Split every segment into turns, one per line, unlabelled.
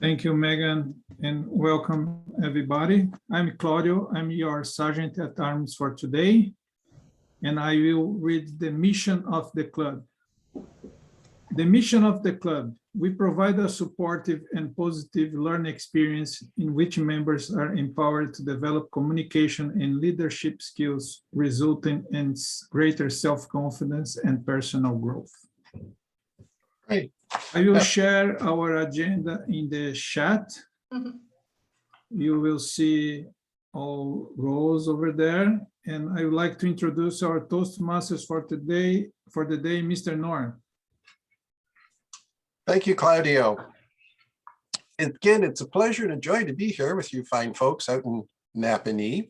Thank you, Megan, and welcome everybody. I'm Claudio. I'm your Sergeant at Arms for today, and I will read the mission of the club. The mission of the club: we provide a supportive and positive learning experience in which members are empowered to develop communication and leadership skills, resulting in greater self-confidence and personal growth.
Great.
I will share our agenda in the chat. You will see all rows over there. And I would like to introduce our Toastmasters for today, Mr. Norm.
Thank you, Claudio. Again, it's a pleasure and a joy to be here with you fine folks out in Napanee.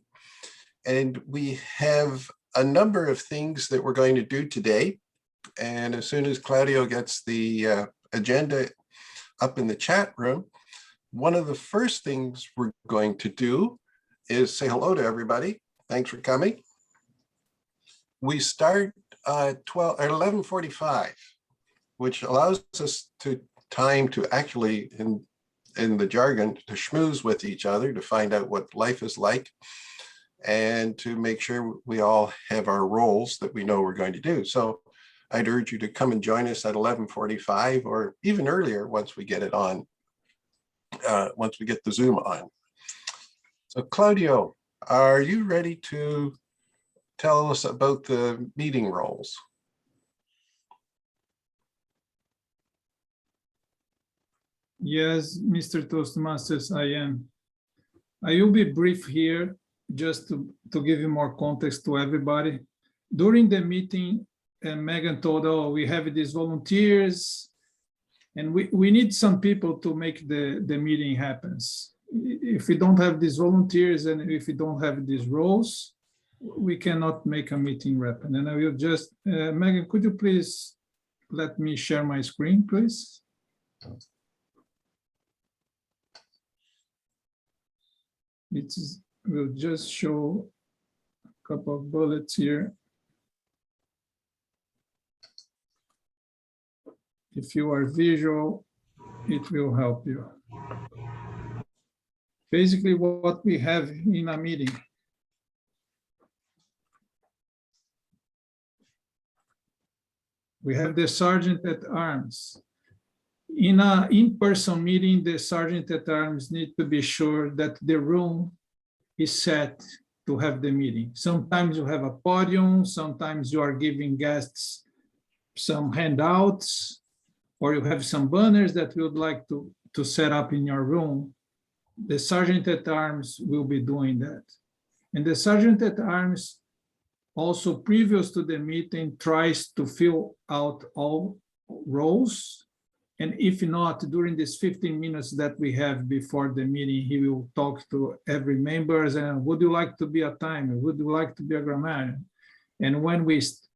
And we have a number of things that we're going to do today. And as soon as Claudio gets the agenda up in the chat room, one of the first things we're going to do is say hello to everybody. Thanks for coming. We start at 11:45, which allows us time to actually, in the jargon, to schmooze with each other, to find out what life is like, and to make sure we all have our roles that we know we're going to do. So I'd urge you to come and join us at 11:45 or even earlier once we get it on, once we get the Zoom on. So Claudio, are you ready to tell us about the meeting roles?
Yes, Mr. Toastmasters, I am. I will be brief here just to give you more context to everybody. During the meeting, Megan told, oh, we have these volunteers and we need some people to make the meeting happens. If we don't have these volunteers and if we don't have these roles, we cannot make a meeting happen. And I will just, Megan, could you please let me share my screen, please? We'll just show a couple of bullets here. If you are visual, it will help you. Basically, what we have in a meeting. We have the Sergeant at Arms. In an in-person meeting, the Sergeant at Arms needs to be sure that the room is set to have the meeting. Sometimes you have a podium, sometimes you are giving guests some handouts, or you have some banners that you would like to set up in your room. The Sergeant at Arms will be doing that. And the Sergeant at Arms also, previous to the meeting, tries to fill out all roles. And if not, during these 15 minutes that we have before the meeting, he will talk to every member and would you like to be a timer? Would you like to be a grammarian? And when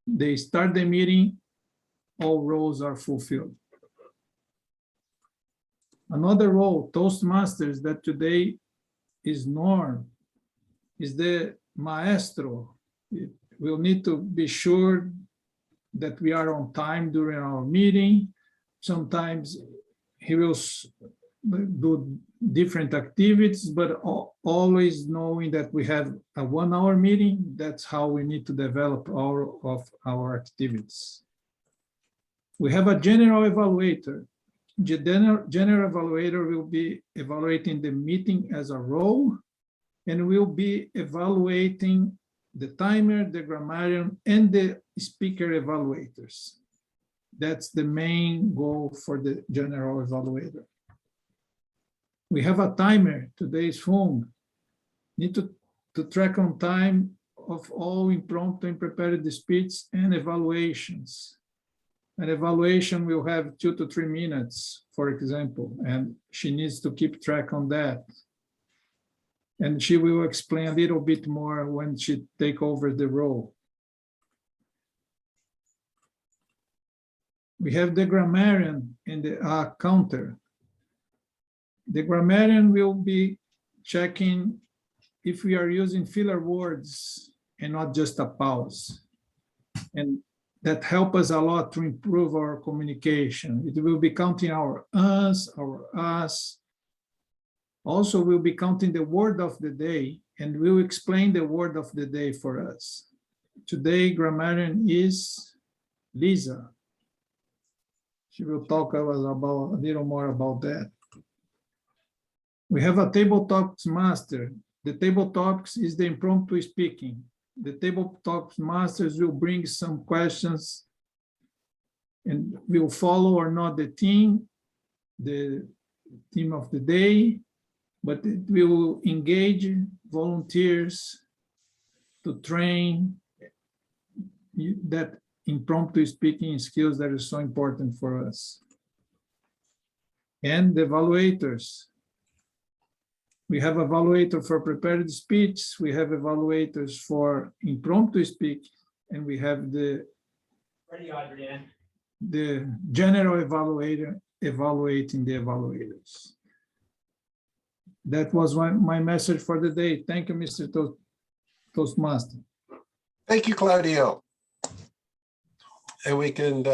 they start the meeting, all roles are fulfilled. Another role, Toastmasters, that today is Norm, is the Maestro. We'll need to be sure that we are on time during our meeting. Sometimes he will do different activities, but always knowing that we have a 1-hour meeting. That's how we need to develop all of our activities. We have a general evaluator. The general evaluator will be evaluating the meeting as a role and will be evaluating the timer, the grammarian, and the speaker evaluators. That's the main goal for the general evaluator. We have a timer, today's phone. Need to track on time of all impromptu and prepared speech and evaluations. An evaluation will have 2 to 3 minutes, for example, and she needs to keep track on that. And she will explain a little bit more when she takes over the role. We have the grammarian and the counter. The grammarian will be checking if we are using filler words and not just a pause. And that help us a lot to improve our communication. It will be counting our us, Also, we'll be counting the word of the day, and we'll explain the word of the day for us. Today, grammarian is Lisa. She will talk about a little more about that. We have a table talks master. The table talks is the impromptu speaking. The table talks masters will bring some questions and will follow or not the theme of the day, but it will engage volunteers to train that impromptu speaking skills that is so important for us. And the evaluators. We have evaluator for prepared speech, we have evaluators for impromptu speak, and we have the general evaluator evaluating the evaluators. That was my message for the day. Thank you, Mr. Toastmaster.
Thank you, Claudio. And we can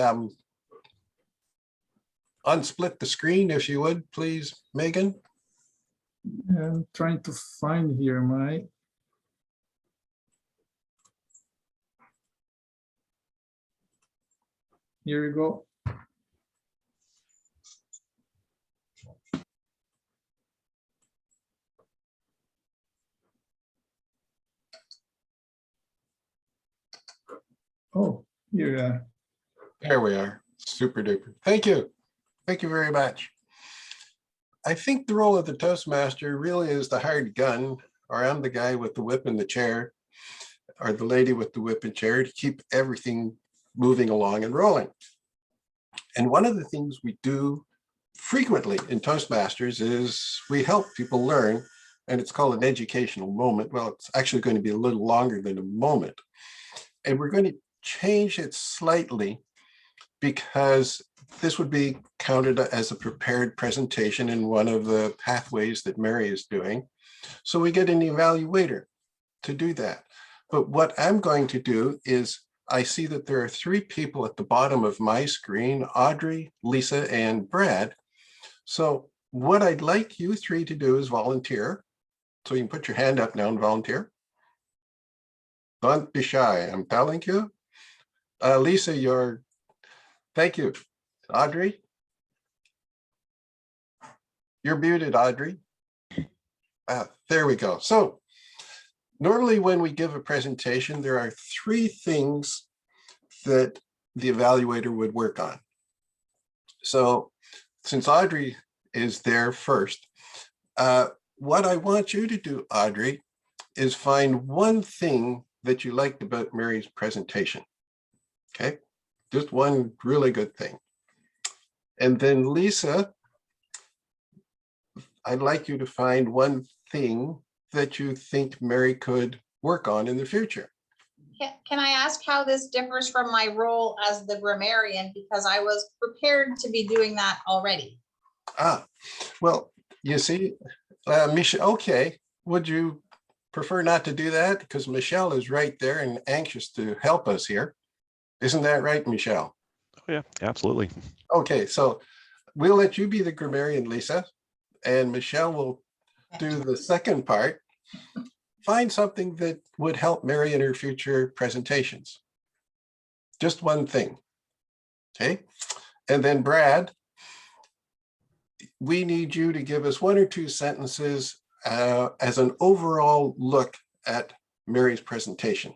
unsplit the screen if you would, please, Megan.
I'm trying to find here my. Here we go. Oh, here we are.
There we are. Super duper. Thank you. Thank you very much. I think the role of the Toastmaster really is the hired gun, or I'm the guy with the whip in the chair, or the lady with the whip and chair to keep everything moving along and rolling. And one of the things we do frequently in Toastmasters is we help people learn, and it's called an educational moment. Well, it's actually going to be a little longer than a moment. And we're going to change it slightly because this would be counted as a prepared presentation in one of the pathways that Mary is doing. So we get an evaluator to do that. But what I'm going to do is I see that there are 3 people at the bottom of my screen, Audrey, Lisa, and Brad. So what I'd like you 3 to do is volunteer. So you can put your hand up now and volunteer. Don't be shy, I'm telling you. Lisa, thank you. Audrey? You're muted, Audrey. There we go. So normally when we give a presentation, there are 3 things that the evaluator would work on. So since Audrey is there first, what I want you to do, Audrey, is find one thing that you liked about Mary's presentation. Okay, just one really good thing. And then Lisa, I'd like you to find one thing that you think Mary could work on in the future.
Can I ask how this differs from my role as the grammarian? Because I was prepared to be doing that already.
Well, you see, Michelle, okay, would you prefer not to do that? Because Michelle is right there and anxious to help us here. Isn't that right, Michelle?
Oh, yeah, absolutely.
Okay, so we'll let you be the grammarian, Lisa, and Michelle will do the second part. Find something that would help Mary in her future presentations. Just one thing, okay? And then Brad, we need you to give us 1 or 2 sentences as an overall look at Mary's presentation.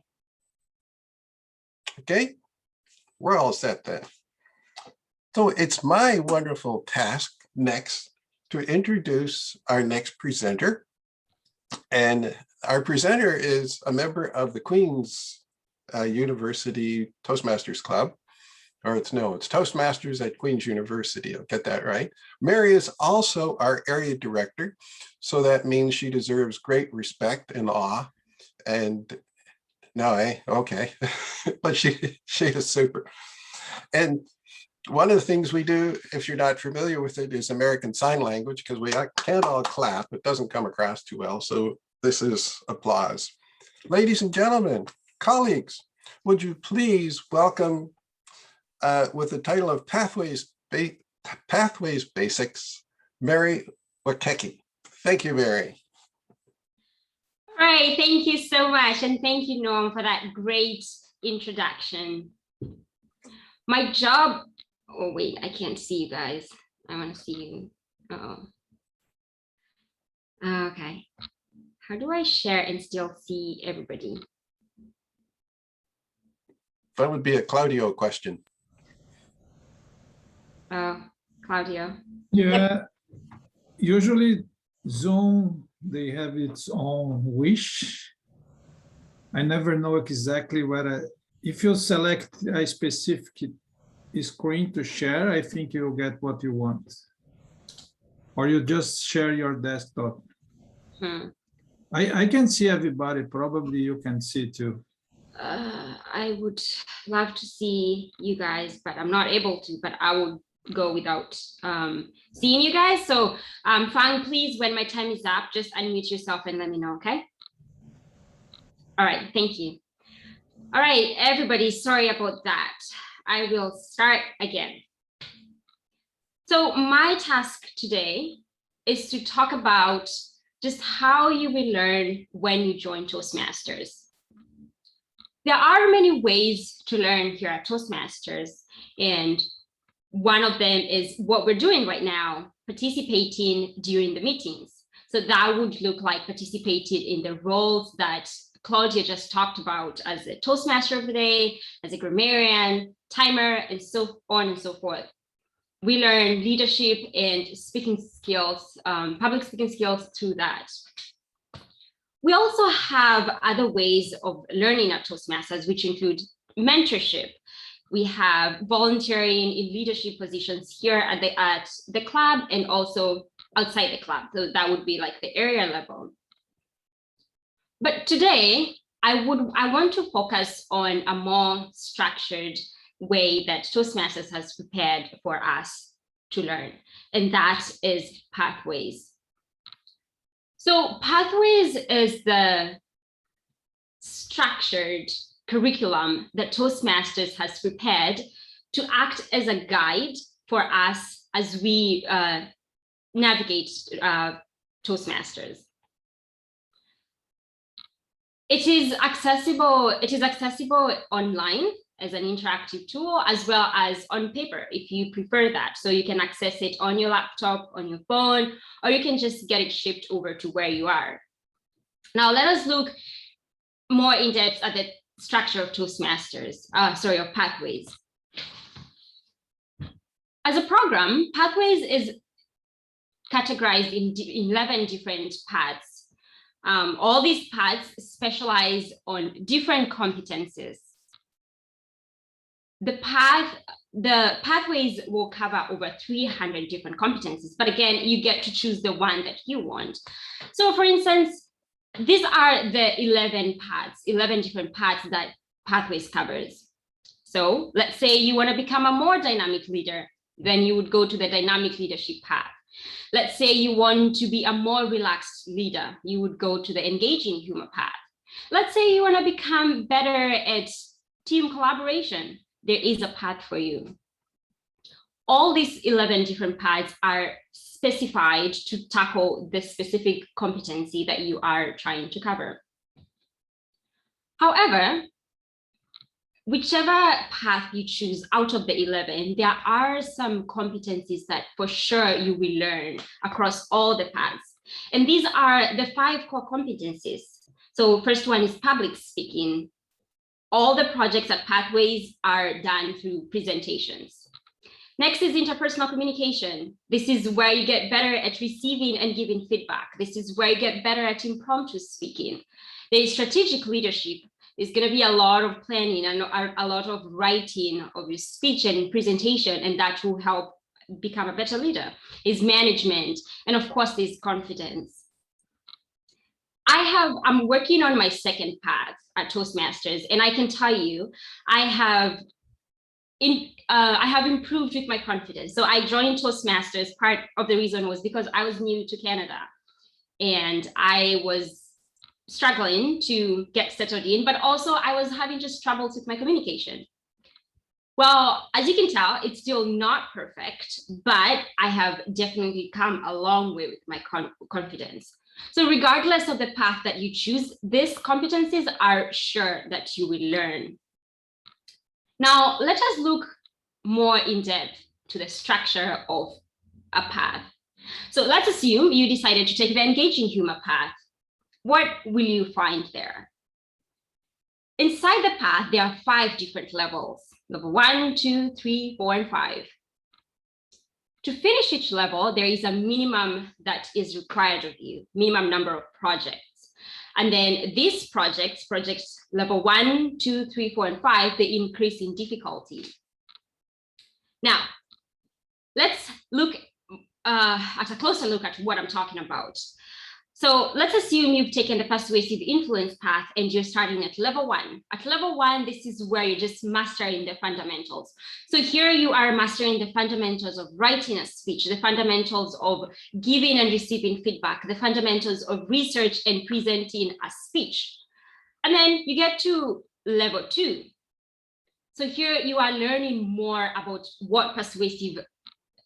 Okay, we're all set then. So it's my wonderful task next to introduce our next presenter. And our presenter is a member of the Queen's University Toastmasters Club, or it's Toastmasters at Queen's University. I'll get that right. Mary is also our area director. So that means she deserves great respect and awe. And no, okay, but she is super. And one of the things we do, if you're not familiar with it, is American Sign Language, because we can't all clap. It doesn't come across too well. So this is applause. Ladies and gentlemen, colleagues, would you please welcome with the title of Pathways Basics, Mary Wakecki. Thank you, Mary.
All right, thank you so much. And thank you, Norm, for that great introduction. My job, oh wait, I can't see you guys. I want to see you. Uh-oh. Okay. How do I share and still see everybody?
That would be a Claudio question.
Claudio.
Yeah, usually Zoom, they have its own wish. I never know exactly where if you select a specific screen to share, I think you'll get what you want. Or you just share your desktop. I can see everybody, probably you can see too.
I would love to see you guys, but I'm not able to, but I will go without seeing you guys. So Fang, please, when my time is up, just unmute yourself and let me know, okay? All right, thank you. All right, everybody, sorry about that. I will start again. So my task today is to talk about just how you will learn when you join Toastmasters. There are many ways to learn here at Toastmasters, and one of them is what we're doing right now, participating during the meetings. So that would look like participating in the roles that Claudia just talked about as a Toastmaster of the day, as a grammarian, timer, and so on and so forth. We learn leadership and speaking skills, public speaking skills through that. We also have other ways of learning at Toastmasters, which include mentorship. We have volunteering in leadership positions here at the club and also outside the club. So that would be like the area level. But today, I want to focus on a more structured way that Toastmasters has prepared for us to learn, and that is Pathways. So Pathways is the structured curriculum that Toastmasters has prepared to act as a guide for us as we navigate Toastmasters. It is accessible online as an interactive tool, as well as on paper, if you prefer that. So you can access it on your laptop, on your phone, or you can just get it shipped over to where you are. Now let us look more in depth at the structure of Toastmasters, of Pathways. As a program, Pathways is categorized in 11 different paths. All these paths specialize on different competencies. The pathways will cover over 300 different competencies, but again, you get to choose the one that you want. So for instance, these are the 11 different paths that Pathways covers. So let's say you want to become a more dynamic leader, then you would go to the dynamic leadership path. Let's say you want to be a more relaxed leader, you would go to the engaging humor path. Let's say you want to become better at team collaboration, there is a path for you. All these 11 different paths are specified to tackle the specific competency that you are trying to cover. However, whichever path you choose out of the 11, there are some competencies that for sure you will learn across all the paths. And these are the 5 core competencies. So first one is public speaking. All the projects at Pathways are done through presentations. Next is interpersonal communication. This is where you get better at receiving and giving feedback. This is where you get better at impromptu speaking. There is strategic leadership. There's going to be a lot of planning and a lot of writing of your speech and presentation, and that will help become a better leader. Is management, and of course, there's confidence. I'm working on my second path at Toastmasters, and I can tell you, I have improved with my confidence. So I joined Toastmasters. Part of the reason was because I was new to Canada, and I was struggling to get settled in, but also I was having just troubles with my communication. Well, as you can tell, it's still not perfect, but I have definitely come a long way with my confidence. So regardless of the path that you choose, these competencies are sure that you will learn. Now, let us look more in depth to the structure of a path. So let's assume you decided to take the engaging humor path. What will you find there? Inside the path, there are 5 different levels. Level 1, 2, 3, 4, and 5. To finish each level, there is a minimum that is required of you, minimum number of projects. And then these projects level 1, 2, 3, 4, and 5, they increase in difficulty. Now, let's look at a closer look at what I'm talking about. So let's assume you've taken the persuasive influence path and you're starting at level 1. At level 1, this is where you're just mastering the fundamentals. So here you are mastering the fundamentals of writing a speech, the fundamentals of giving and receiving feedback, the fundamentals of research and presenting a speech. And then you get to level 2. So here you are learning more about what persuasive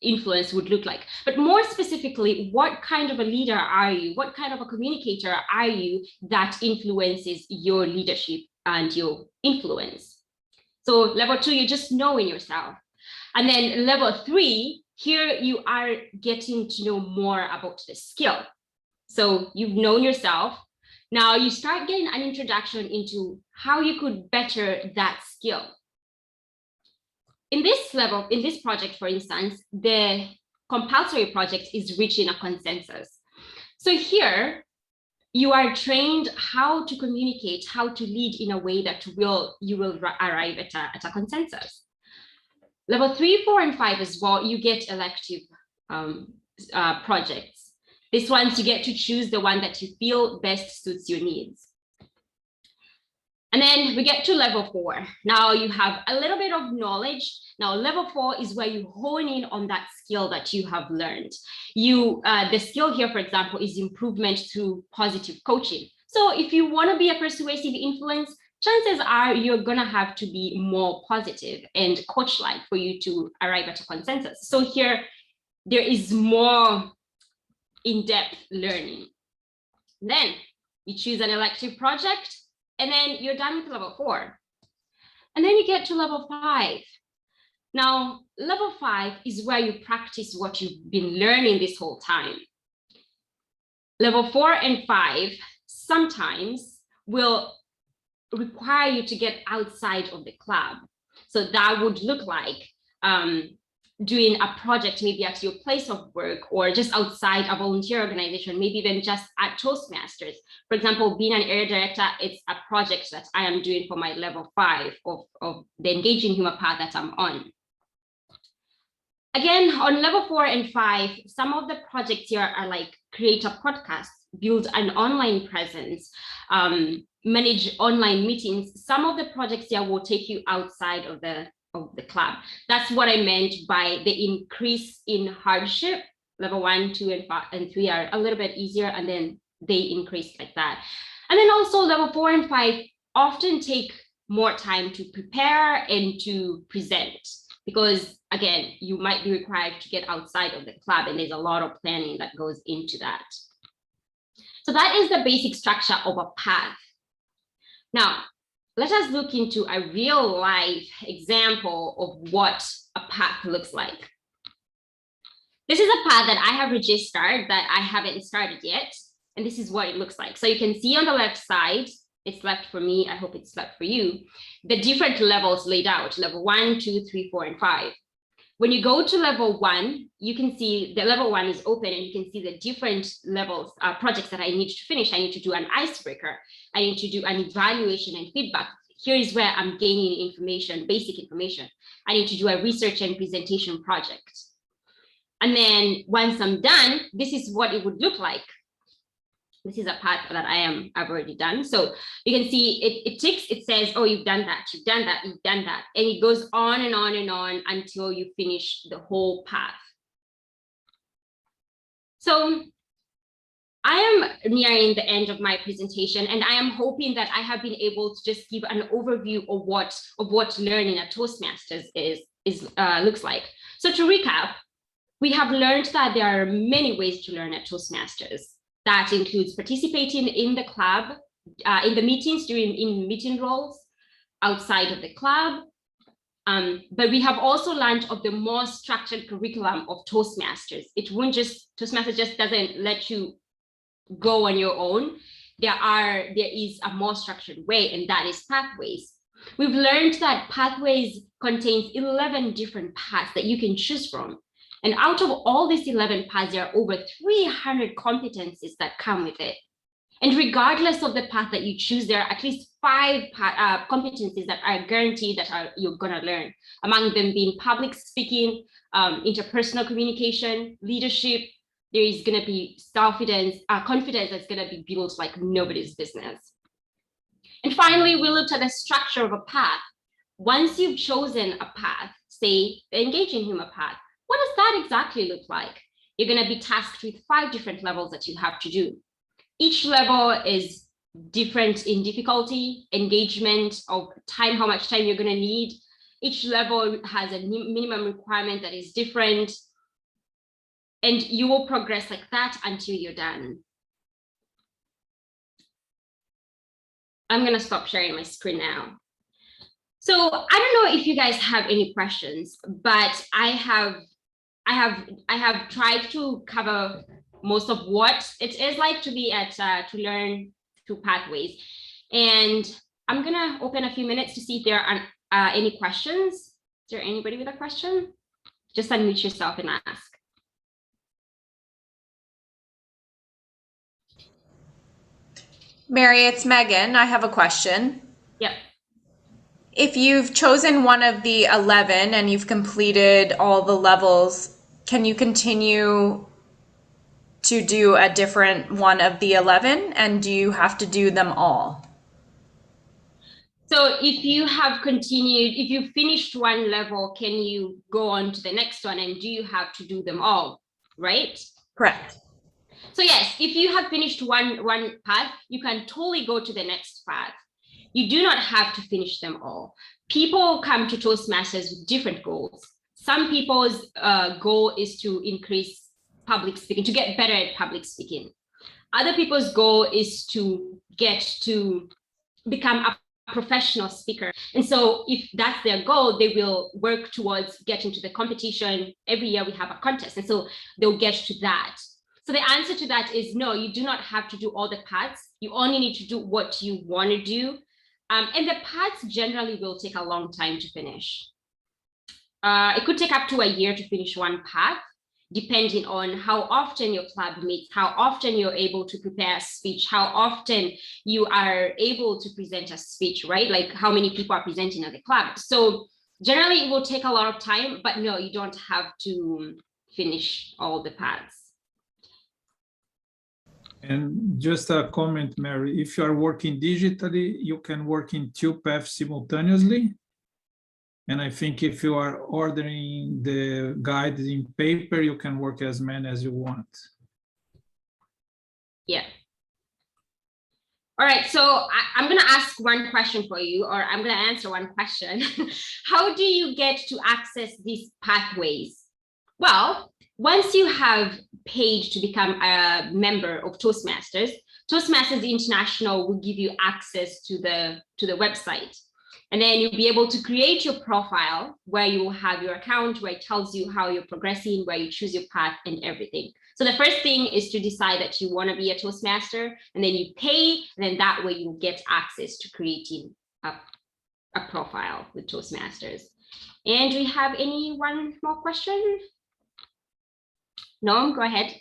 influence would look like, but more specifically, what kind of a leader are you? What kind of a communicator are you that influences your leadership and your influence? So level 2, you're just knowing yourself. And then level 3, here you are getting to know more about the skill. So you've known yourself. Now you start getting an introduction into how you could better that skill. In this level, in this project, for instance, the compulsory project is reaching a consensus. So here you are trained how to communicate, how to lead in a way that you will arrive at a consensus. Level 3, 4, and 5 as well, you get elective projects. These ones you get to choose the one that you feel best suits your needs. And then we get to level 4. Now you have a little bit of knowledge. Now level 4 is where you hone in on that skill that you have learned. The skill here, for example, is improvement through positive coaching. So if you want to be a persuasive influence, chances are you're going to have to be more positive and coach-like for you to arrive at a consensus. So here, there is more in-depth learning. Then you choose an elective project, and then you're done with level 4. And then you get to level 5. Now, level 5 is where you practice what you've been learning this whole time. Level 4 and 5 sometimes will require you to get outside of the club. So that would look like doing a project maybe at your place of work or just outside a volunteer organization, maybe even just at Toastmasters. For example, being an area director, it's a project that I am doing for my level 5 of the engaging humor path that I'm on. Again, on level 4 and 5, some of the projects here are like create a podcast, build an online presence, manage online meetings. Some of the projects here will take you outside of the club. That's what I meant by the increase in hardship. Level 1, 2, and 5 and 3 are a little bit easier, and then they increase like that. And then also level 4 and 5 often take more time to prepare and to present, because again, you might be required to get outside of the club, and there's a lot of planning that goes into that. So that is the basic structure of a path. Now, let us look into a real life example of what a path looks like. This is a path that I have registered that I haven't started yet, and this is what it looks like. So you can see on the left side, it's left for me, I hope it's left for you, the different levels laid out, level 1, 2, 3, 4, and 5. When you go to level 1, you can see the level 1 is open, and you can see the different levels, projects that I need to finish. I need to do an icebreaker. I need to do an evaluation and feedback. Here is where I'm gaining information, basic information. I need to do a research and presentation project. And then once I'm done, this is what it would look like. This is a path that I've already done. So you can see it ticks, it says, oh, you've done that, you've done that, you've done that. And it goes on and on and on until you finish the whole path. So I am nearing the end of my presentation, and I am hoping that I have been able to just give an overview of what learning at Toastmasters looks like. So to recap, we have learned that there are many ways to learn at Toastmasters. That includes participating in the club, in the meetings, in meeting roles, outside of the club. But we have also learned of the more structured curriculum of Toastmasters. Toastmasters just doesn't let you go on your own. There is a more structured way, and that is pathways. We've learned that pathways contains 11 different paths that you can choose from. And out of all these 11 paths, there are over 300 competencies that come with it. And regardless of the path that you choose, there are at least 5 competencies that are guaranteed that you're gonna learn. Among them being public speaking, interpersonal communication, leadership. There is gonna be confidence that's gonna be built like nobody's business. And finally, we looked at the structure of a path. Once you've chosen a path, say engaging him a path, what does that exactly look like? You're gonna be tasked with 5 different levels that you have to do. Each level is different in difficulty, engagement, of time, how much time you're gonna need. Each level has a minimum requirement that is different. And you will progress like that until you're done. I'm gonna stop sharing my screen now. So I don't know if you guys have any questions, but I have tried to cover most of what it is like to be at to learn through pathways. And I'm gonna open a few minutes to see if there are any questions. Is there anybody with a question? Just unmute yourself and ask.
Mary, it's Megan. I have a question.
Yep.
If you've chosen one of the 11 and you've completed all the levels, can you continue to do a different one of the 11, and do you have to do them all?
So if you have continued, if you finished one level, can you go on to the next one, and do you have to do them all, right?
Correct.
So yes, if you have finished one path, you can totally go to the next path. You do not have to finish them all. People come to Toastmasters with different goals. Some people's goal is to increase public speaking, to get better at public speaking. Other people's goal is to get to become a professional speaker. And so if that's their goal, they will work towards getting to the competition. Every year we have a contest, and so they'll get to that. So the answer to that is no, you do not have to do all the paths. You only need to do what you want to do. And the paths generally will take a long time to finish. It could take up to a year to finish one path, depending on how often your club meets, how often you're able to prepare a speech, how often you are able to present a speech, right? Like how many people are presenting at the club. So generally it will take a lot of time, but no, you don't have to finish all the paths.
And just a comment, Mary, if you are working digitally, you can work in 2 paths simultaneously. And I think if you are ordering the guides in paper, you can work as many as you want.
Yeah. All right, so I'm gonna ask one question for you, or I'm gonna answer one question. How do you get to access these pathways? Well, once you have paid to become a member of Toastmasters, Toastmasters International will give you access to the website. And then you'll be able to create your profile where you will have your account, where it tells you how you're progressing, where you choose your path and everything. So the first thing is to decide that you want to be a Toastmaster, and then you pay, and then that way you get access to creating a profile with Toastmasters. And do we have one more question? No, go ahead.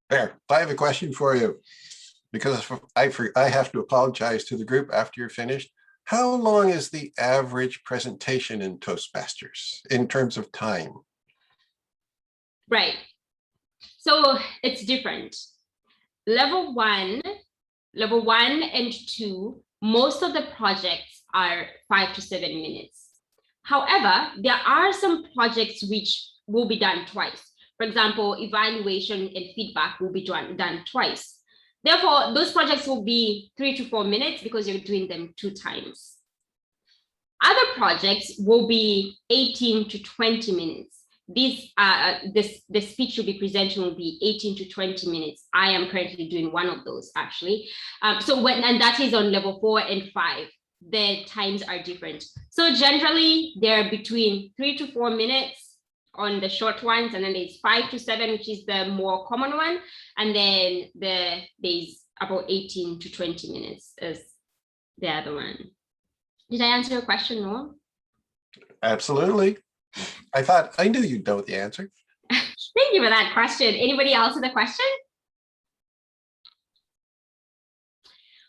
There, I have a question for you, because I have to apologize to the group after you're finished. How long is the average presentation in Toastmasters in terms of time?
Right. So it's different. Level one and 2, most of the projects are 5 to 7 minutes. However, there are some projects which will be done twice. For example, evaluation and feedback will be done twice. Therefore, those projects will be 3 to 4 minutes because you're doing them 2 times. Other projects will be 18 to 20 minutes. The speech you'll be presenting will be 18 to 20 minutes. I am currently doing one of those actually. And that is on level 4 and 5. The times are different. So generally they're between 3 to 4 minutes on the short ones, and then there's 5 to 7, which is the more common one. And then there's about 18 to 20 minutes as the other one. Did I answer your question, Noah?
Absolutely. I thought I knew you'd know the answer.
Thank you for that question. Anybody else with a question?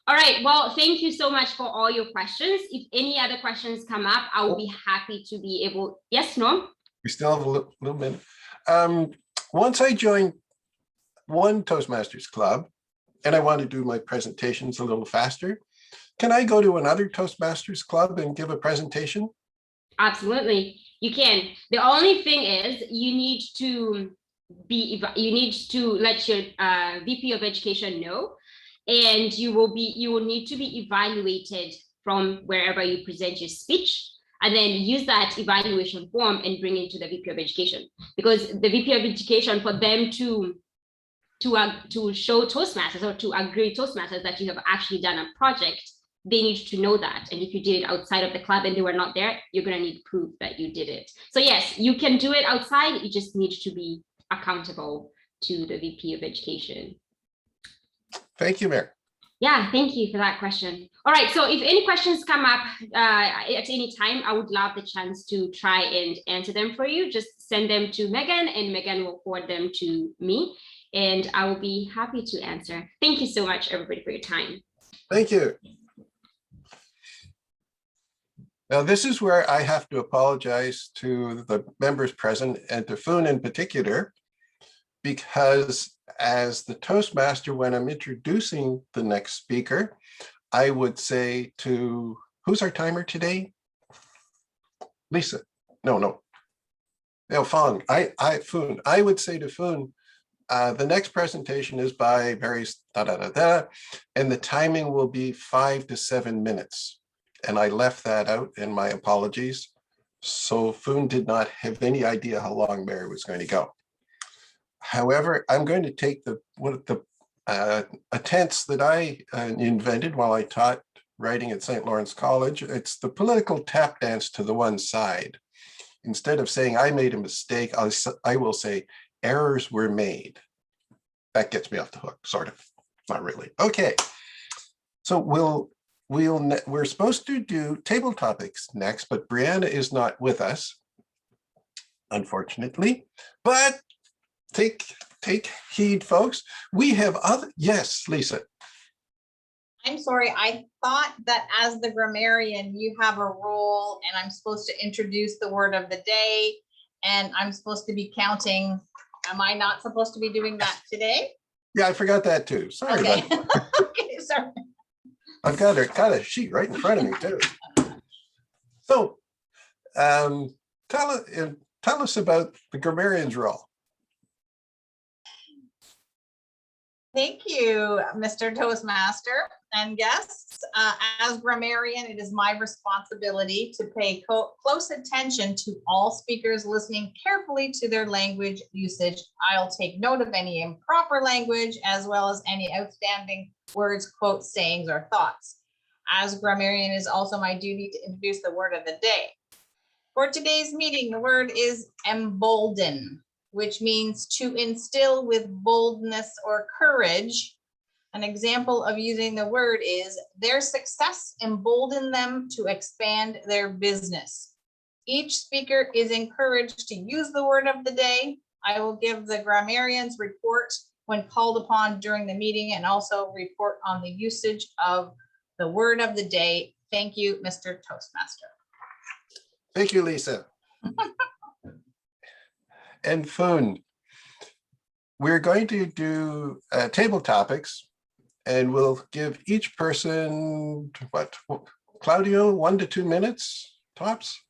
All right, well, thank you so much for all your questions. If any other questions come up, I will be happy to be able. Yes, no?
We still have a little minute. Once I joined one Toastmasters club and I want to do my presentations a little faster, can I go to another Toastmasters club and give a presentation?
Absolutely, you can. The only thing is you need to let your VP of Education know, and you will need to be evaluated from wherever you present your speech, and then use that evaluation form and bring it to the VP of Education, because the VP of Education, for them to show Toastmasters or to agree Toastmasters that you have actually done a project, they need to know that. And if you did it outside of the club and they were not there, you're going to need proof that you did it. So yes, you can do it outside. You just need to be accountable to the VP of Education.
Thank you, Mayor.
Yeah, thank you for that question. All right, so if any questions come up at any time, I would love the chance to try and answer them for you. Just send them to Megan and Megan will forward them to me, and I will be happy to answer. Thank you so much, everybody, for your time.
Thank you. Now, this is where I have to apologize to the members present and to Foon in particular, because as the Toastmaster, when I'm introducing the next speaker, I would say to, who's our timer today? Lisa. No, Fong. Foon. I would say to Foon, the next presentation is by Mary's and the timing will be 5 to 7 minutes. And I left that out in my apologies. So Foon did not have any idea how long Mary was going to go. However, I'm going to take a tense that I invented while I taught writing at St. Lawrence College. It's the political tap dance to the one side. Instead of saying I made a mistake, I will say errors were made. That gets me off the hook, sort of. Not really. Okay. So we're supposed to do table topics next, but Brianna is not with us, unfortunately. But take heed, folks. We have other. Yes, Lisa.
I'm sorry, I thought that as the grammarian, you have a role and I'm supposed to introduce the word of the day and I'm supposed to be counting. Am I not supposed to be doing that today?
Yeah, I forgot that too. Sorry.
Okay. Okay, sorry.
I've got a sheet right in front of me too. So tell us about the grammarian's role.
Thank you, Mr. Toastmaster and guests. As grammarian, it is my responsibility to pay close attention to all speakers, listening carefully to their language usage. I'll take note of any improper language as well as any outstanding words, quotes, sayings, or thoughts. As grammarian, it is also my duty to introduce the word of the day. For today's meeting, the word is embolden, which means to instill with boldness or courage. An example of using the word is their success emboldened them to expand their business. Each speaker is encouraged to use the word of the day. I will give the grammarian's report when called upon during the meeting and also report on the usage of the word of the day. Thank you, Mr. Toastmaster.
Thank you, Lisa. And Foon, we're going to do table topics and we'll give each person, what, Claudio, 1 to 2 minutes tops?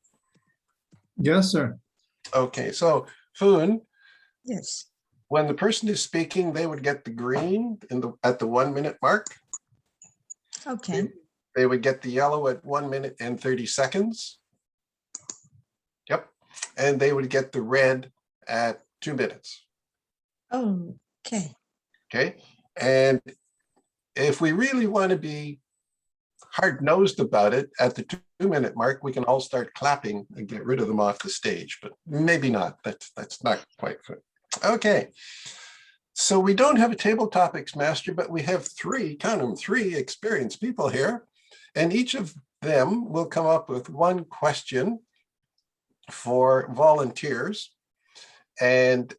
Yes, sir.
Okay, so Foon,
Yes.
When the person is speaking, they would get the green at the 1 minute mark.
Okay.
They would get the yellow at 1 minute and 30 seconds. Yep. And they would get the red at 2 minutes.
Oh, okay.
Okay. And if we really want to be hard-nosed about it, at the 2 minute mark, we can all start clapping and get rid of them off the stage, but maybe not. That's not quite good. Okay. So we don't have a table topics master, but we have count them, three experienced people here. And each of them will come up with one question for volunteers. And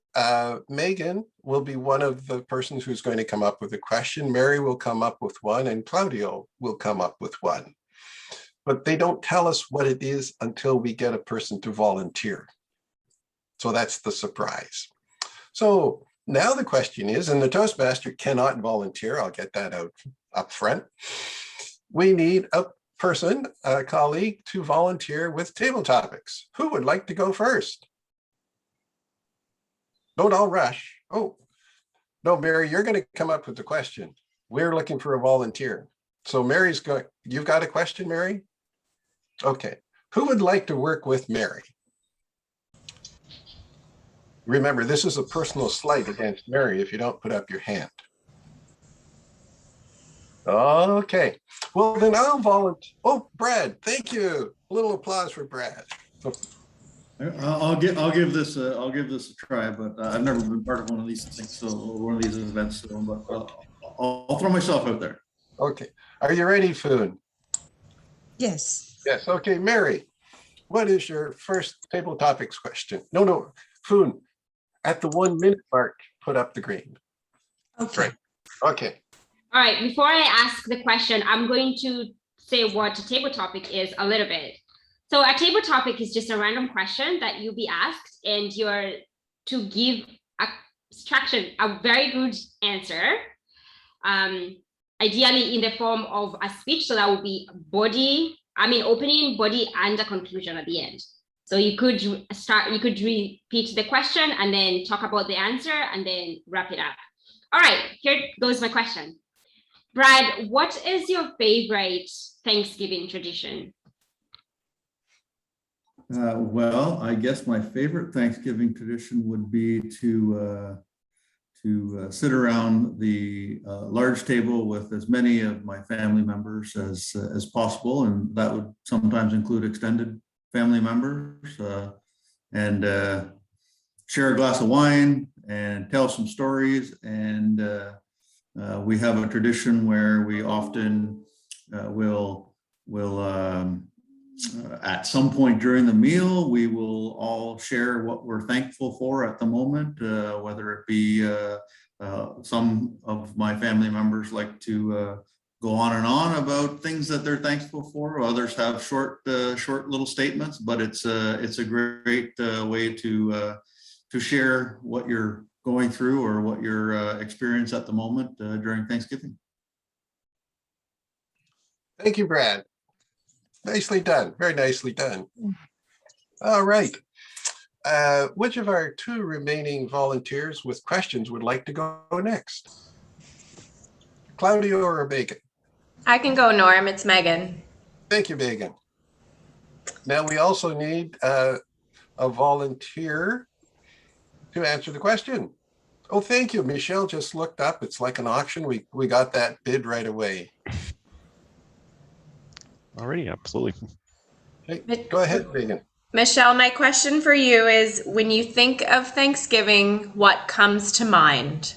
Megan will be one of the persons who's going to come up with a question. Mary will come up with one, and Claudio will come up with one. But they don't tell us what it is until we get a person to volunteer. So that's the surprise. So now the question is, and the Toastmaster cannot volunteer, I'll get that out up front. We need a person, a colleague, to volunteer with table topics. Who would like to go first? Don't all rush. Oh, no, Mary, you're going to come up with the question. We're looking for a volunteer. So Mary's going, you've got a question, Mary? Okay. Who would like to work with Mary? Remember, this is a personal slight against Mary if you don't put up your hand. Okay. Well, then I'll volunteer. Oh, Brad, thank you. A little applause for Brad.
I'll give this a try, but I've never been part of one of these things, so one of these events. So, but I'll throw myself out there.
Okay. Are you ready, Foon?
Yes.
Yes. Okay, Mary, what is your first table topics question? No, Foon, at the 1 minute mark, put up the green.
Okay.
Right. Okay.
All right, before I ask the question, I'm going to say what a table topic is a little bit. So a table topic is just a random question that you'll be asked, and you're to give a very good answer, ideally in the form of a speech. So that would be opening, body, and a conclusion at the end. So you could repeat the question and then talk about the answer and then wrap it up. All right, here goes my question. Brad, what is your favorite Thanksgiving tradition?
Well, I guess my favorite Thanksgiving tradition would be to sit around the large table with as many of my family members as possible, and that would sometimes include extended family members, and share a glass of wine and tell some stories. And we have a tradition where we often will at some point during the meal, we will all share what we're thankful for at the moment, whether it be some of my family members like to go on and on about things that they're thankful for. Others have short little statements, but it's a great way to share what you're going through or what your experience at the moment during Thanksgiving.
Thank you, Brad. Nicely done. Very nicely done. All right. Which of our two remaining volunteers with questions would like to go next? Claudio or Megan?
I can go, Norm. It's Megan.
Thank you, Megan. Now we also need a volunteer to answer the question. Oh, thank you. Michelle just looked up. It's like an auction. We got that bid right away.
Alrighty, absolutely.
Hey, go ahead, Megan.
Michelle, my question for you is, when you think of Thanksgiving, what comes to mind?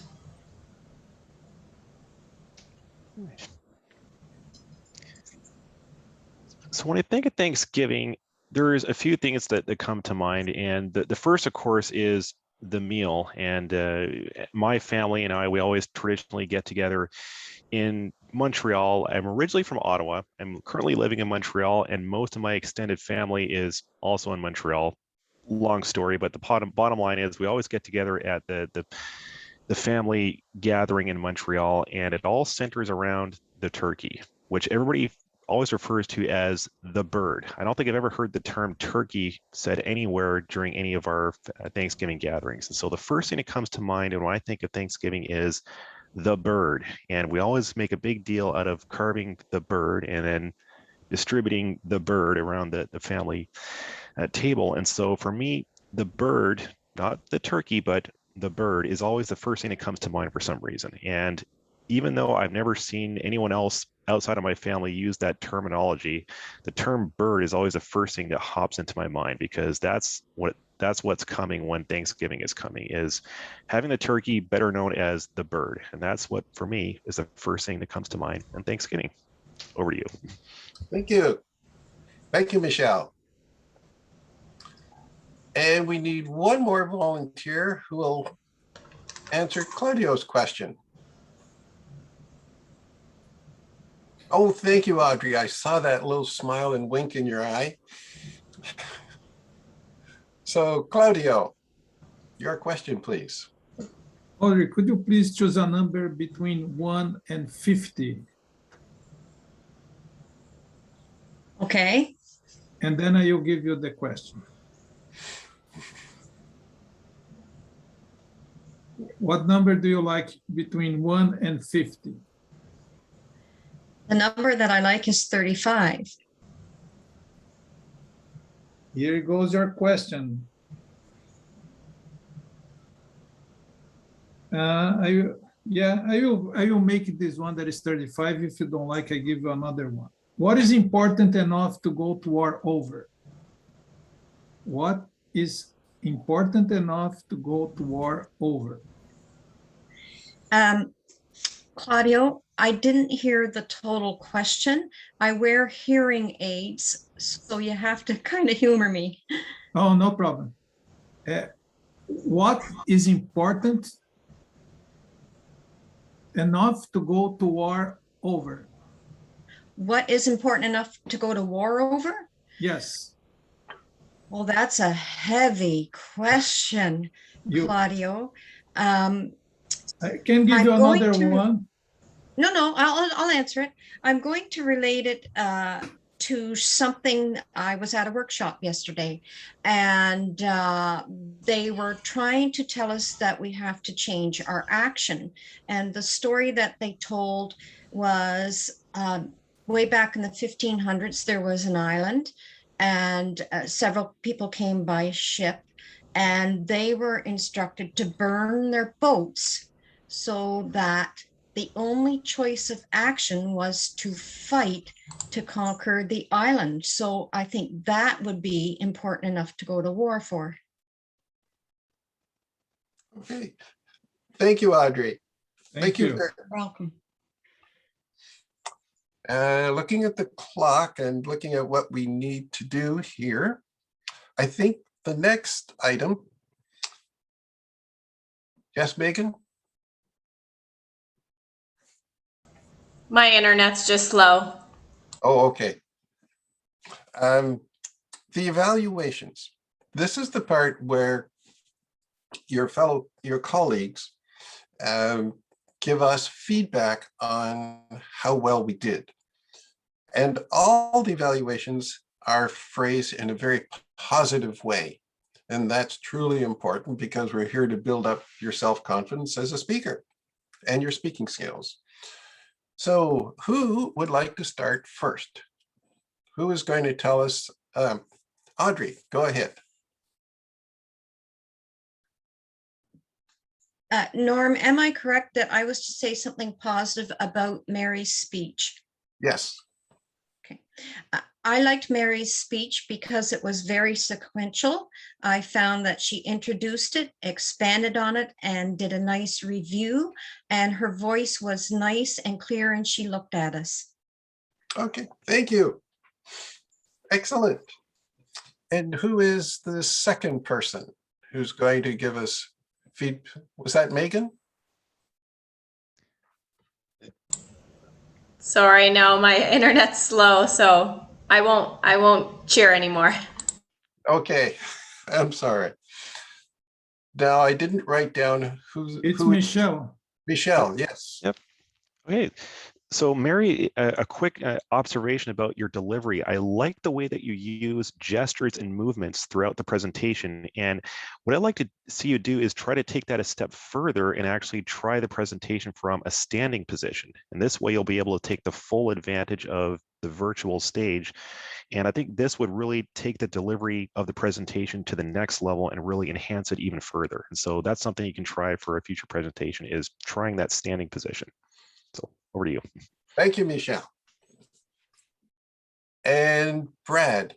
So when I think of Thanksgiving, there's a few things that come to mind. And the first, of course, is the meal. And my family and I, we always traditionally get together in Montreal. I'm originally from Ottawa. I'm currently living in Montreal, and most of my extended family is also in Montreal. Long story, but the bottom line is we always get together at the family gathering in Montreal, and it all centers around the turkey, which everybody always refers to as the bird. I don't think I've ever heard the term turkey said anywhere during any of our Thanksgiving gatherings. And so the first thing that comes to mind and when I think of Thanksgiving is the bird. And we always make a big deal out of carving the bird and then distributing the bird around the family table. And so for me, the bird, not the turkey, but the bird is always the first thing that comes to mind for some reason. And even though I've never seen anyone else outside of my family use that terminology, the term bird is always the first thing that hops into my mind, because that's what's coming when Thanksgiving is coming, is having the turkey, better known as the bird. And that's what, for me, is the first thing that comes to mind on Thanksgiving. Over to you.
Thank you. Thank you, Michelle. And we need one more volunteer who will answer Claudio's question. Oh, thank you, Audrey. I saw that little smile and wink in your eye. So, Claudio, your question, please.
Audrey, could you please choose a number between 1 and 50?
Okay.
And then I will give you the question. What number do you like between 1 and 50?
The number that I like is 35.
Here goes your question. I will make this one that is 35. If you don't like, I give you another one. What is important enough to go to war over? What is important enough to go to war over?
Claudio, I didn't hear the total question. I wear hearing aids, so you have to kind of humor me.
Oh, no problem. What is important enough to go to war over?
What is important enough to go to war over?
Yes.
Well, that's a heavy question, Claudio.
I can give you another one.
No, I'll answer it. I'm going to relate it to something. I was at a workshop yesterday, and they were trying to tell us that we have to change our action. And the story that they told was way back in the 1500s, there was an island, and several people came by ship, and they were instructed to burn their boats so that the only choice of action was to fight to conquer the island. So I think that would be important enough to go to war for.
Okay. Thank you, Audrey.
Thank you.
You're welcome.
Looking at the clock and looking at what we need to do here, I think the next item. Yes, Megan?
My internet's just slow.
Oh, okay. The evaluations. This is the part where your colleagues give us feedback on how well we did. And all the evaluations are phrased in a very positive way. And that's truly important because we're here to build up your self-confidence as a speaker and your speaking skills. So who would like to start first? Who is going to tell us? Audrey, go ahead.
Norm, am I correct that I was to say something positive about Mary's speech?
Yes.
Okay. I liked Mary's speech because it was very sequential. I found that she introduced it, expanded on it, and did a nice review. And her voice was nice and clear, and she looked at us.
Okay, thank you. Excellent. And who is the second person who's going to give us feedback? Was that Megan?
Sorry, no, my internet's slow, so I won't cheer anymore.
Okay, I'm sorry. Now I didn't write down
It's
who.
Michelle.
Michelle, yes.
Yep. Okay. So Mary, a quick observation about your delivery. I like the way that you use gestures and movements throughout the presentation. And what I'd like to see you do is try to take that a step further and actually try the presentation from a standing position. And this way you'll be able to take the full advantage of the virtual stage. And I think this would really take the delivery of the presentation to the next level and really enhance it even further. And so that's something you can try for a future presentation, is trying that standing position. So over to you.
Thank you, Michelle. And Brad,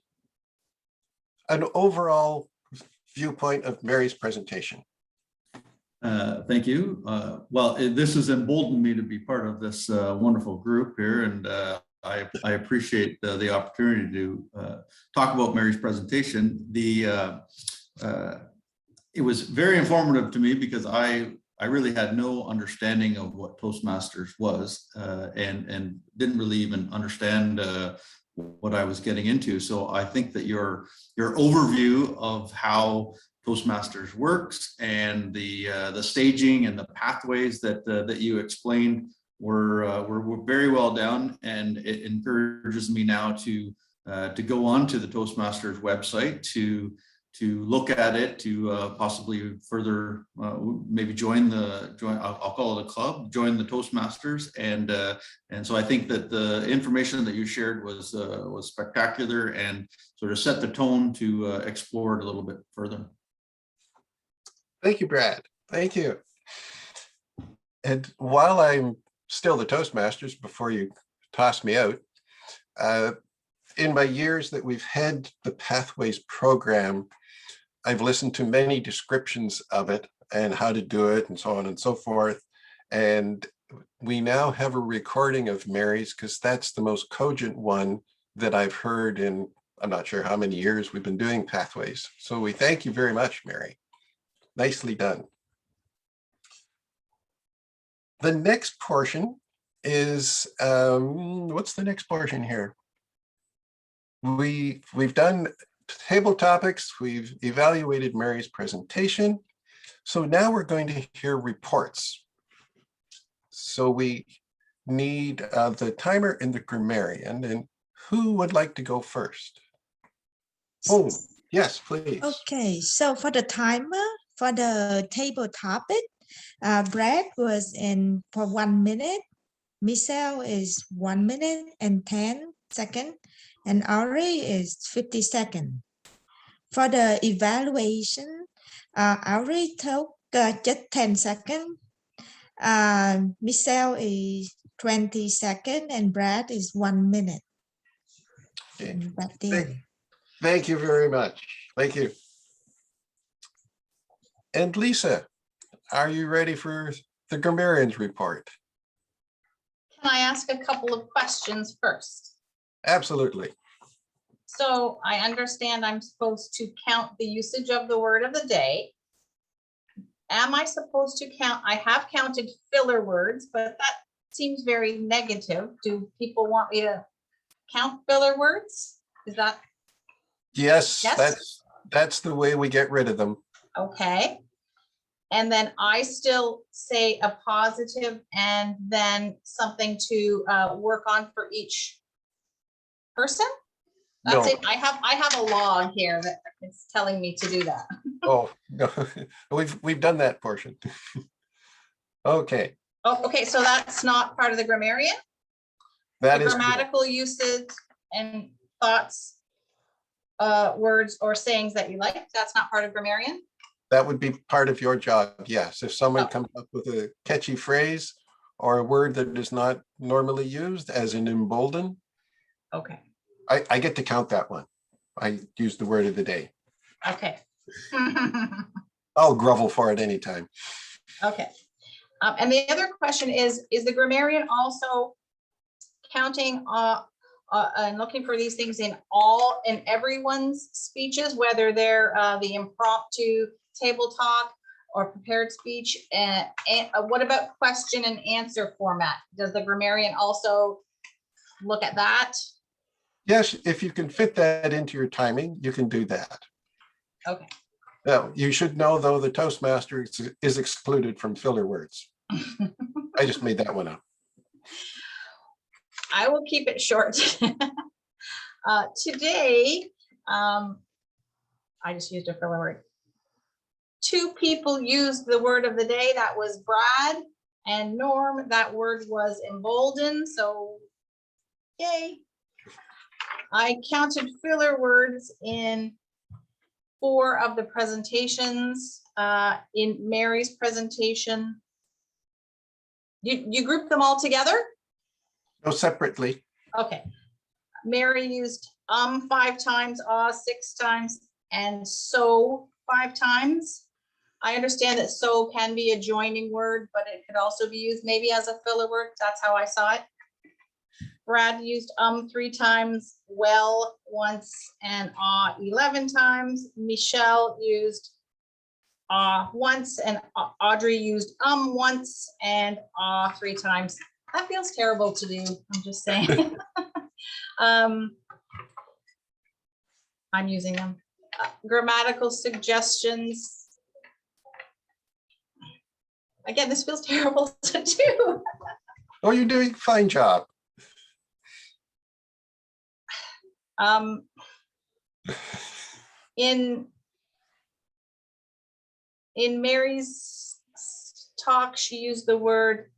an overall viewpoint of Mary's presentation.
Thank you. Well, this has emboldened me to be part of this wonderful group here, and I appreciate the opportunity to talk about Mary's presentation. It was very informative to me because I really had no understanding of what Toastmasters was, and didn't really even understand what I was getting into. So I think that your overview of how Toastmasters works and the staging and the pathways that you explained were very well done, and it encourages me now to go on to the Toastmasters website to look at it, to possibly further maybe join I'll call it a club, join the Toastmasters, and so I think that the information that you shared was spectacular and sort of set the tone to explore it a little bit further.
Thank you, Brad. Thank you. And while I'm still the Toastmasters, before you toss me out, in my years that we've had the Pathways program, I've listened to many descriptions of it and how to do it and so on and so forth. And we now have a recording of Mary's, because that's the most cogent one that I've heard in, I'm not sure how many years we've been doing Pathways. So we thank you very much, Mary. Nicely done. The next portion is, what's the next portion here? We've done table topics, we've evaluated Mary's presentation. So now we're going to hear reports. So we need the timer and the grammarian, and who would like to go first? Oh, yes, please.
Okay, so for the timer, for the table topic, Brad was in for 1 minute, Michelle is 1 minute and 10 seconds, and Ari is 50 seconds. For the evaluation, Ari took just 10 seconds, Michelle is 20 seconds, and Brad is 1 minute.
Okay. Thank you very much. Thank you. And Lisa, are you ready for the grammarian's report?
Can I ask a couple of questions first?
Absolutely.
So I understand I'm supposed to count the usage of the word of the day. Am I supposed to count? I have counted filler words, but that seems very negative. Do people want me to count filler words? Is that?
Yes,
Yes?
that's the way we get rid of them.
Okay. And then I still say a positive and then something to work on for each person? That's
No.
it. I have a log here that is telling me to do that.
Oh, no, we've done that portion. Okay.
Oh, okay, so that's not part of the grammarian?
That
The
is correct.
grammatical usage and thoughts, words or sayings that you like, that's not part of grammarian?
That would be part of your job, yes. If someone
Oh.
comes up with a catchy phrase or a word that is not normally used, as in embolden,
Okay,
I get to count that one. I use the word of the day.
okay.
I'll grovel for it anytime.
Okay. And the other question is the grammarian also counting and looking for these things in everyone's speeches, whether they're the impromptu table talk or prepared speech? And what about question and answer format? Does the grammarian also look at that?
Yes, if you can fit that into your timing, you can do that.
Okay.
Now, you should know, though, the Toastmaster is excluded from filler words. I just made that one up.
I will keep it short. Today, I just used a filler word. 2 people used the word of the day. That was Brad and Norm. That word was emboldened. So, yay. I counted filler words in 4 of the presentations. In Mary's presentation, you grouped them all together?
No, separately.
Okay. Mary used 5 times, 6 times, and so 5 times. I understand that so can be a joining word, but it could also be used maybe as a filler word. That's how I saw it. Brad used 3 times, well once, and 11 times. Michelle used once, and Audrey used once and 3 times. That feels terrible to do. I'm just saying. I'm using them. Grammatical suggestions. Again, this feels terrible to do.
Oh, you're doing a fine job.
In Mary's talk, she used the word,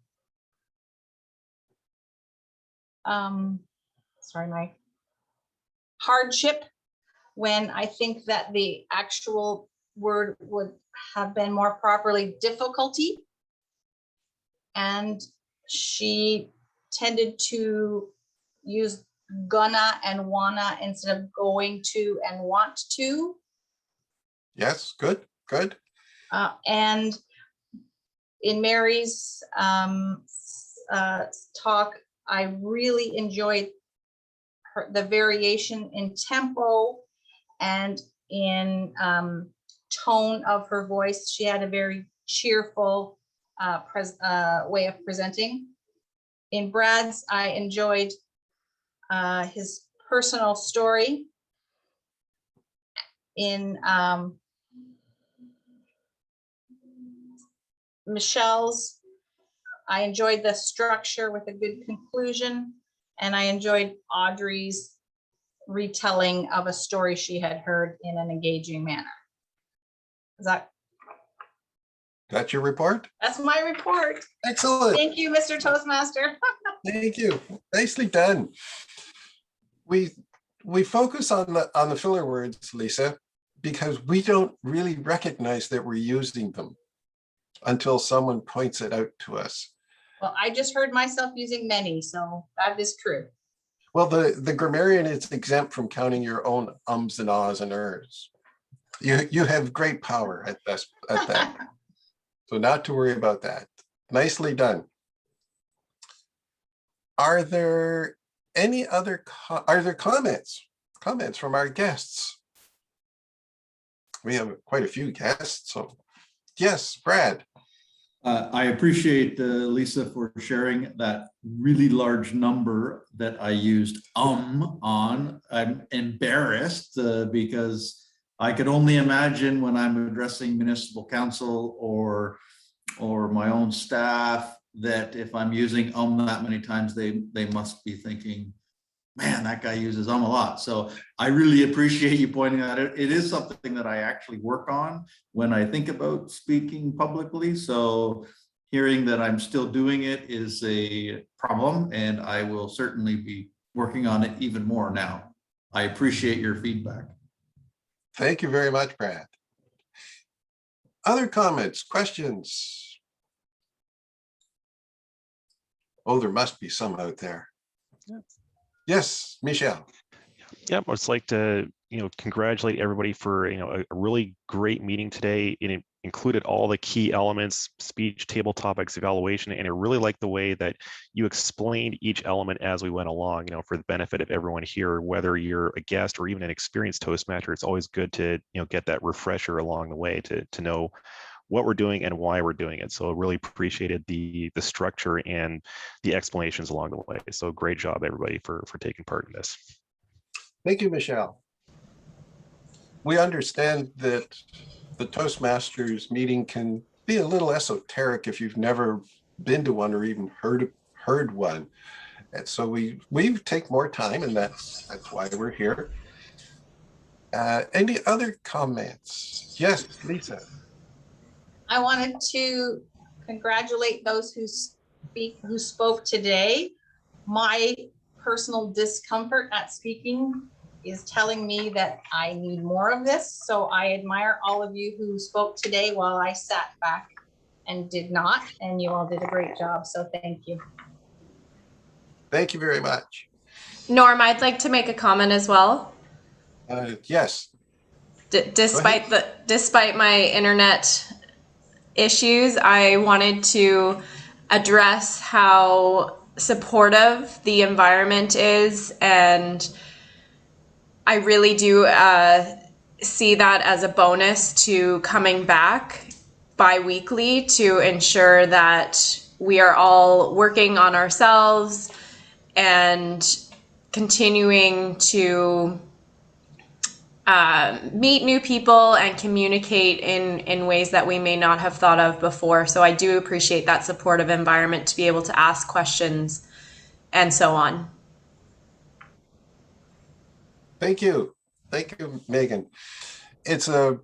sorry, my hardship, when I think that the actual word would have been more properly difficulty. And she tended to use gonna and wanna instead of going to and want to.
Yes, good, good.
And in Mary's talk, I really enjoyed the variation in tempo and in tone of her voice. She had a very cheerful way of presenting. In Brad's, I enjoyed his personal story. In Michelle's, I enjoyed the structure with a good conclusion, and I enjoyed Audrey's retelling of a story she had heard in an engaging manner. Is
That's your report?
that's my report.
Excellent.
Thank you, Mr. Toastmaster.
Thank you. Nicely done. We focus on the filler words, Lisa, because we don't really recognize that we're using them until someone points it out to us.
Well, I just heard myself using many, so that is true.
Well, the grammarian is exempt from counting your own ums and ahs and ers. You have great power at that. So not to worry about that. Nicely done. Are there any other comments from our guests? We have quite a few guests. So yes, Brad.
I appreciate Lisa for sharing that really large number that I used on. I'm embarrassed because I could only imagine when I'm addressing municipal council or my own staff that if I'm using that many times, they must be thinking, man, that guy uses a lot. So I really appreciate you pointing that out. It is something that I actually work on when I think about speaking publicly. So hearing that I'm still doing it is a problem, and I will certainly be working on it even more now. I appreciate your feedback.
Thank you very much, Brad. Other comments, questions? Oh, there must be some out there. Yes, Michelle.
Yeah, I'd just like to, congratulate everybody for, a really great meeting today. It included all the key elements, speech, table topics, evaluation, and I really like the way that you explained each element as we went along, for the benefit of everyone here, whether you're a guest or even an experienced Toastmaster. It's always good to, get that refresher along the way to know what we're doing and why we're doing it. So I really appreciated the structure and the explanations along the way. So great job, everybody, for taking part in this.
Thank you, Michelle. We understand that the Toastmasters meeting can be a little esoteric if you've never been to one or even heard one. And so we take more time, and that's why we're here. Any other comments? Yes, Lisa.
I wanted to congratulate those who spoke today. My personal discomfort at speaking is telling me that I need more of this. So I admire all of you who spoke today while I sat back and did not, and you all did a great job. So thank you.
Thank you very much.
Norm, I'd like to make a comment as well.
Yes.
Despite my internet issues, I wanted to address how supportive the environment is, and I really do see that as a bonus to coming back bi-weekly to ensure that we are all working on ourselves and continuing to meet new people and communicate in ways that we may not have thought of before. So I do appreciate that supportive environment to be able to ask questions and so on.
Thank you. Thank you, Megan. It's a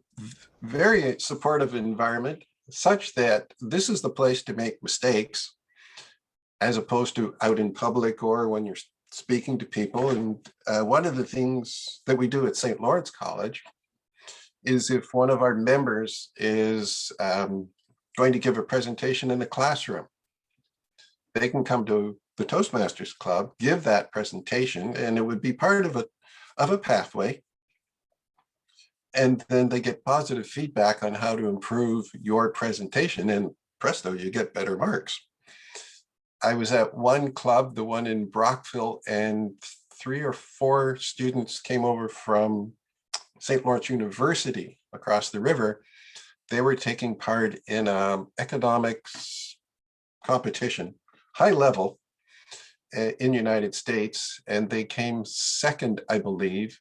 very supportive environment, such that this is the place to make mistakes, as opposed to out in public or when you're speaking to people. And one of the things that we do at St. Lawrence College is, if one of our members is going to give a presentation in the classroom, they can come to the Toastmasters Club, give that presentation, and it would be part of a pathway. And then they get positive feedback on how to improve your presentation, and presto, you get better marks. I was at one club, the one in Brockville, and 3 or 4 students came over from St. Lawrence University across the river. They were taking part in an economics competition, high level, in the United States, and they came second, I believe.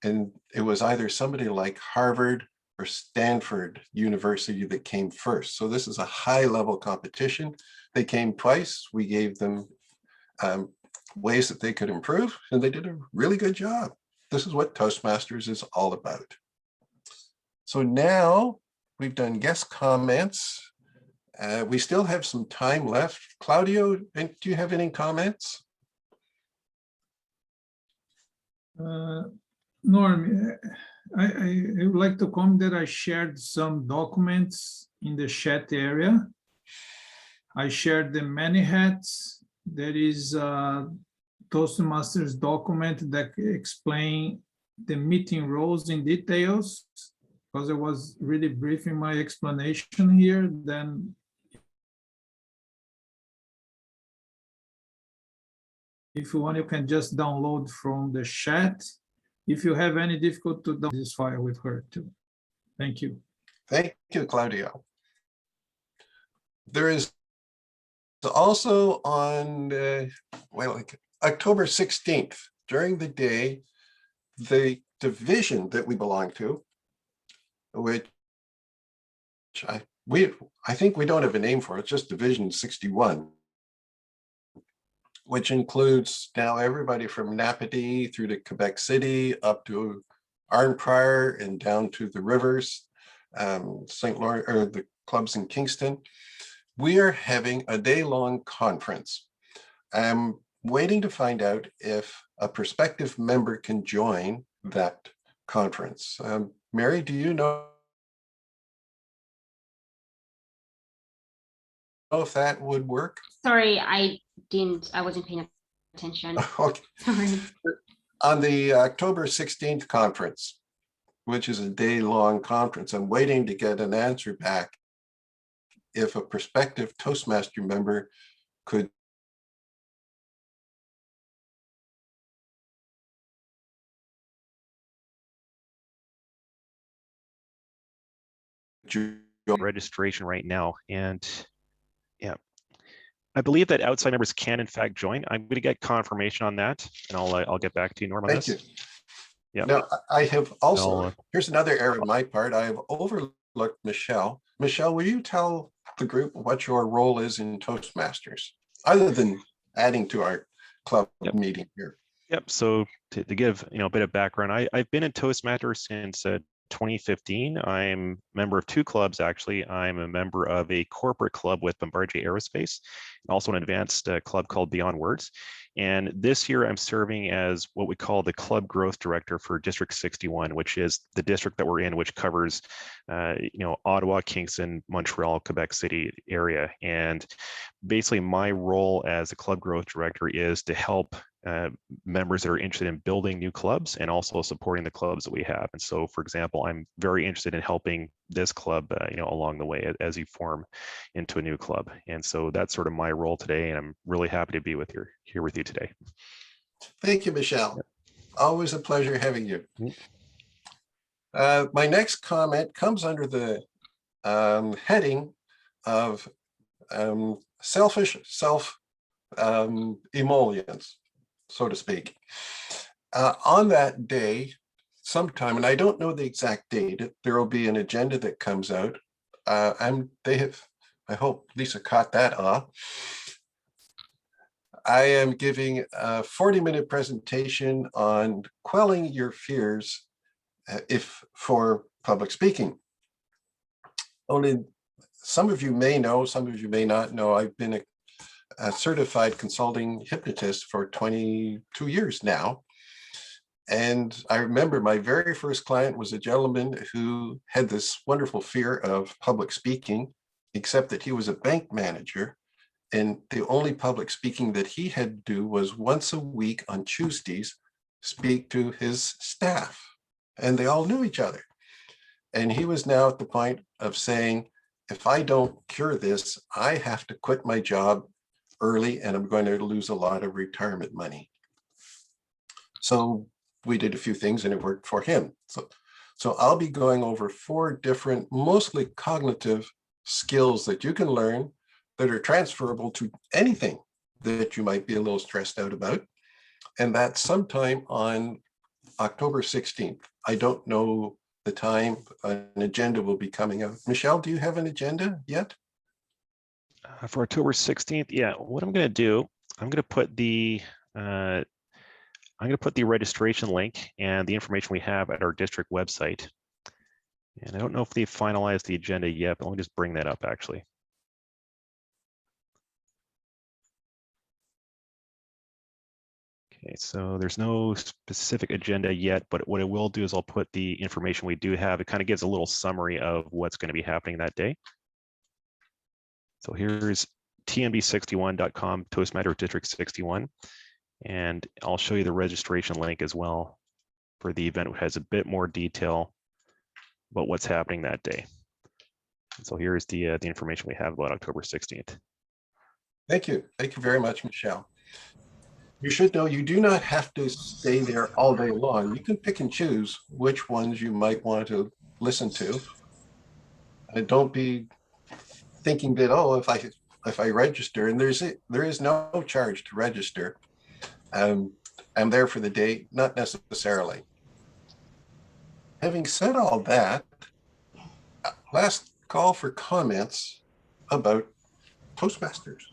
And it was either somebody like Harvard or Stanford University that came first. So this is a high level competition. They came twice. We gave them ways that they could improve, and they did a really good job. This is what Toastmasters is all about. So now we've done guest comments. We still have some time left. Claudio, do you have any comments?
Norm, I would like to comment that I shared some documents in the chat area. I shared the many hats. There is a Toastmasters document that explain the meeting roles in details, because I was really brief in my explanation here. Then if you want, you can just download from the chat. If you have any difficulty to download this file with her too. Thank you.
Thank you, Claudio. There is also on October 16th, during the day, the division that we belong to, which I think we don't have a name for it, it's just Division 61, which includes now everybody from Napanee through to Quebec City, up to Arnprior and down to the rivers, St. Lawrence, or the clubs in Kingston. We are having a day-long conference. I'm waiting to find out if a prospective member can join that conference. Mary, do you know if that would work?
Sorry, I wasn't paying attention.
Okay.
Sorry.
On the October 16th conference, which is a day-long conference, I'm waiting to get an answer back if a prospective Toastmaster member could
registration right now. And yeah, I believe that outside members can in fact join. I'm going to get confirmation on that, and I'll get back to you, Norm, on
Thank
this.
you.
Yeah.
Now, I have also,
I'll,
here's another error on my part. I have overlooked Michelle. Michelle, will you tell the group what your role is in Toastmasters, other than adding to our club
Yep.
meeting here?
Yep. So to give a bit of background, I've been in Toastmasters since 2015. I'm a member of two clubs, actually. I'm a member of a corporate club with Bombardier Aerospace, and also an advanced club called Beyond Words. And this year I'm serving as what we call the Club Growth Director for District 61, which is the district that we're in, which covers, Ottawa, Kingston, Montreal, Quebec City area. And basically my role as a Club Growth Director is to help members that are interested in building new clubs and also supporting the clubs that we have. And so, for example, I'm very interested in helping this club, along the way as you form into a new club. And so that's sort of my role today. And I'm really happy to be here with you today.
Thank you, Michelle.
Yep.
Always a pleasure having you.
Mhm.
My next comment comes under the heading of selfish emollients, so to speak. On that day, sometime, and I don't know the exact date, there will be an agenda that comes out. I hope Lisa caught that off. I am giving a 40-minute presentation on quelling your fears for public speaking. Only some of you may know, some of you may not know, I've been a certified consulting hypnotist for 22 years now. And I remember my very first client was a gentleman who had this wonderful fear of public speaking, except that he was a bank manager. And the only public speaking that he had to do was once a week on Tuesdays, speak to his staff. And they all knew each other. And he was now at the point of saying, if I don't cure this, I have to quit my job early and I'm going to lose a lot of retirement money. So we did a few things and it worked for him. So I'll be going over 4 different, mostly cognitive skills that you can learn that are transferable to anything that you might be a little stressed out about. And that's sometime on October 16th. I don't know the time. An agenda will be coming out. Michelle, do you have an agenda yet?
For October 16th, yeah. What I'm going to do, I'm going to put the registration link and the information we have at our district website. And I don't know if they've finalized the agenda yet, but let me just bring that up actually. Okay, so there's no specific agenda yet, but what I will do is I'll put the information we do have. It kind of gives a little summary of what's going to be happening that day. So here's tmb61.com, Toastmaster District 61. And I'll show you the registration link as well for the event, which has a bit more detail about what's happening that day. So here's the information we have about October 16th.
Thank you. Thank you very much, Michelle. You should know you do not have to stay there all day long. You can pick and choose which ones you might want to listen to. And don't be thinking that, oh, if I register, and there is no charge to register. I'm there for the day, not necessarily. Having said all that, last call for comments about Toastmasters.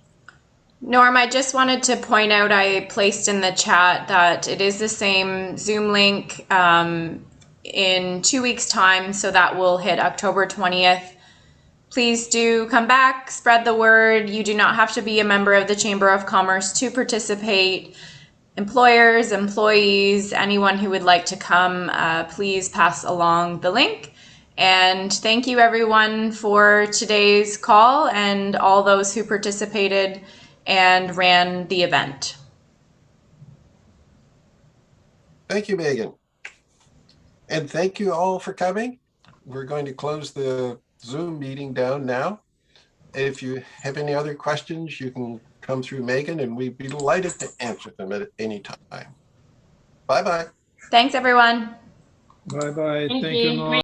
Norm, I just wanted to point out, I placed in the chat that it is the same Zoom link in 2 weeks' time, so that will hit October 20th. Please do come back, spread the word. You do not have to be a member of the Chamber of Commerce to participate. Employers, employees, anyone who would like to come, please pass along the link. And thank you everyone for today's call and all those who participated and ran the event.
Thank you, Megan. And thank you all for coming. We're going to close the Zoom meeting down now. If you have any other questions, you can come through Megan and we'd be delighted to answer them at any time. Bye-bye.
Thanks, everyone.
Bye-bye.
Thank
Thank you,
you.
Norm.